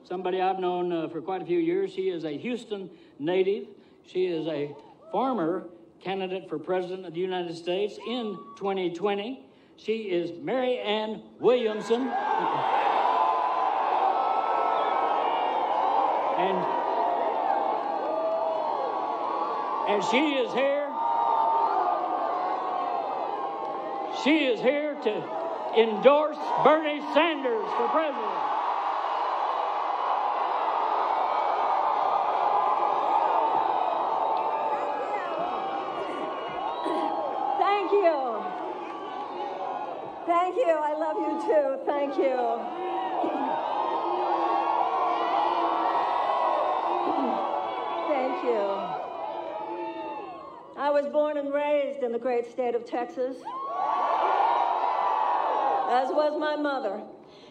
somebody I've known for quite a few years. She is a Houston native. She is a former candidate for President of the United States in 2020. She is Marianne Williamson. And she is here. She is here to endorse Bernie Sanders for president. Thank you. Thank you. I love you too. Thank you. Thank you. I was born and raised in the great state of Texas, as was my mother.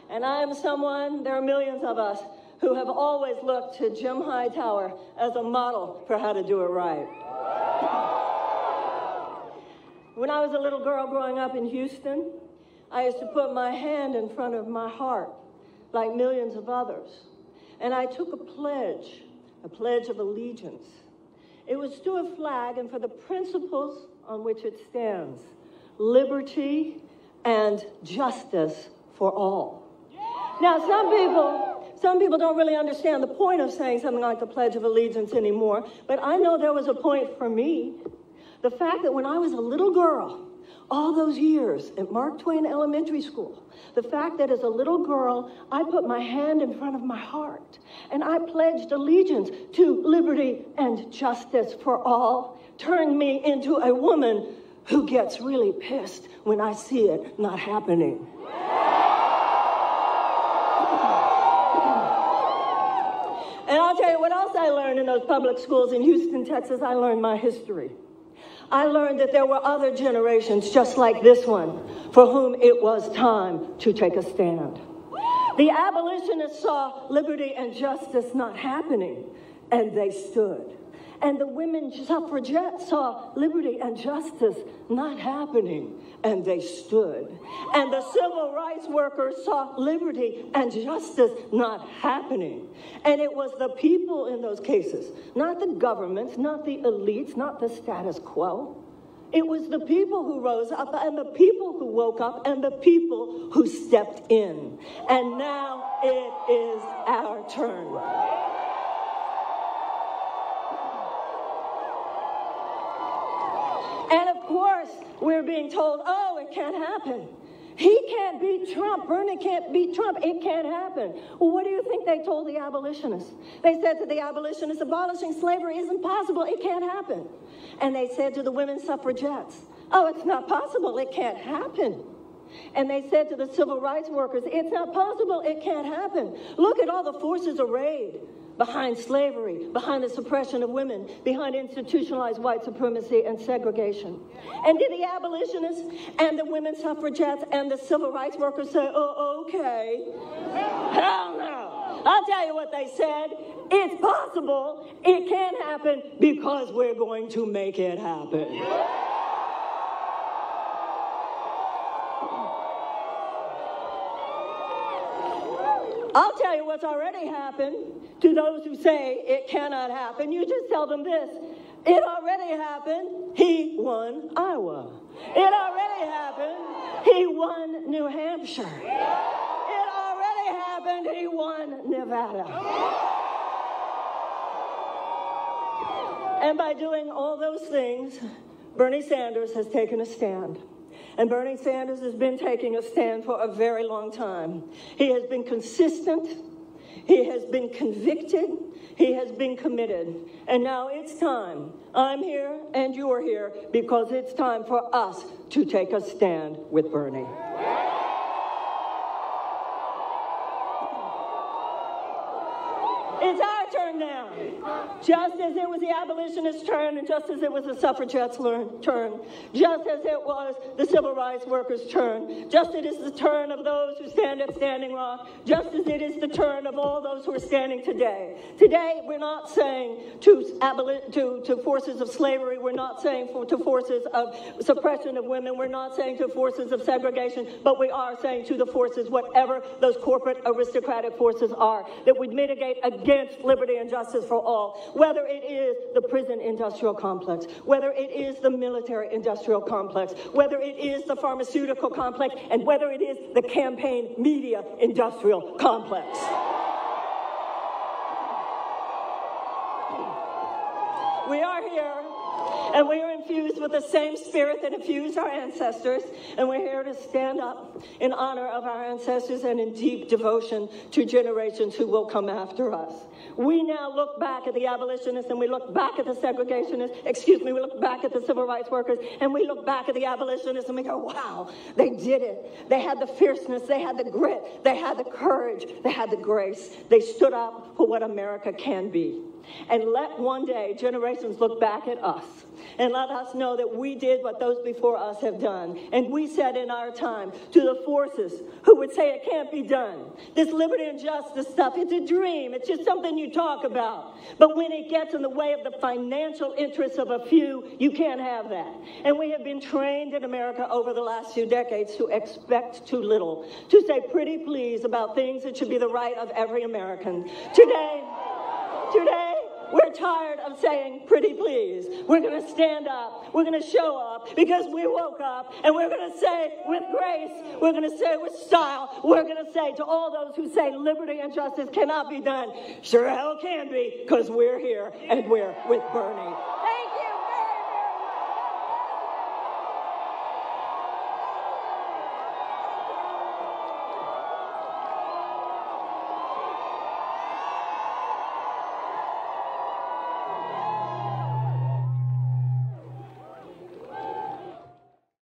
And I am someone, there are millions of us, who have always looked to Jim Hightower as a model for how to do it right. When I was a little girl growing up in Houston, I used to put my hand in front of my heart, like millions of others. And I took a pledge of allegiance. It was to a flag and for the principles on which it stands: liberty and justice for all. Now, some people don't really understand the point of saying something like the Pledge of Allegiance anymore, but I know there was a point for me. The fact that when I was a little girl, all those years at Mark Twain Elementary School, the fact that as a little girl, I put my hand in front of my heart and I pledged allegiance to liberty and justice for all, turned me into a woman who gets really pissed when I see it not happening. And I'll tell you what else I learned in those public schools in Houston, Texas. I learned my history. I learned that there were other generations just like this one for whom it was time to take a stand. The abolitionists saw liberty and justice not happening, and they stood. And the women suffragettes saw liberty and justice not happening, and they stood. And the civil rights workers saw liberty and justice not happening. And it was the people in those cases, not the governments, not the elites, not the status quo. It was the people who rose up and the people who woke up and the people who stepped in. And now it is our turn. And of course, we're being told, oh, it can't happen. He can't beat Trump. Bernie can't beat Trump. It can't happen. Well, what do you think they told the abolitionists? They said to the abolitionists, abolishing slavery isn't possible. It can't happen. And they said to the women suffragettes, oh, it's not possible. It can't happen. And they said to the civil rights workers, it's not possible. It can't happen. Look at all the forces arrayed behind slavery, behind the suppression of women, behind institutionalized white supremacy and segregation. And did the abolitionists and the women suffragettes and the civil rights workers say, oh, okay? Hell no. I'll tell you what they said. It's possible. It can happen because we're going to make it happen. I'll tell you what's already happened to those who say it cannot happen. You just tell them this. It already happened. He won Iowa. It already happened. He won New Hampshire. It already happened. He won Nevada. And by doing all those things, Bernie Sanders has taken a stand. And Bernie Sanders has been taking a stand for a very long time. He has been consistent. He has been convicted. He has been committed. And now it's time. I'm here and you're here because it's time for us to take a stand with Bernie. It's our our turn now. Just as it was the abolitionists' turn, and just as it was the suffragettes' turn, just as it was the civil rights workers' turn, just as it is the turn of those who stand at Standing Rock, just as it is the turn of all those who are standing today. Today, we're not saying to forces of slavery, we're not saying to forces of suppression of women, we're not saying to forces of segregation, but we are saying to the forces, whatever those corporate aristocratic forces are, that would mitigate against liberty and justice for all, whether it is the prison industrial complex, whether it is the military industrial complex, whether it is the pharmaceutical complex, and whether it is the campaign media industrial complex. We are here, and we are infused with the same spirit that infused our ancestors, and we're here to stand up in honor of our ancestors and in deep devotion to generations who will come after us. We now look back at the abolitionists, and we look back at the segregationists, we look back at the civil rights workers, and we look back at the abolitionists, and we go, wow, they did it. They had the fierceness, they had the grit, they had the courage, they had the grace. They stood up for what America can be. And let one day generations look back at us and let us know that we did what those before us have done. And we said in our time to the forces who would say it can't be done, this liberty and justice stuff, it's a dream. It's just something you talk about. But when it gets in the way of the financial interests of a few, you can't have that. And we have been trained in America over the last few decades to expect too little, to say pretty please about things that should be the right of every American. Today, we're tired of saying pretty please. We're going to stand up. We're going to show up because we woke up, and we're going to say with grace, we're going to say with style, we're going to say to all those who say liberty and justice cannot be done, sure hell can be, because we're here and we're with Bernie.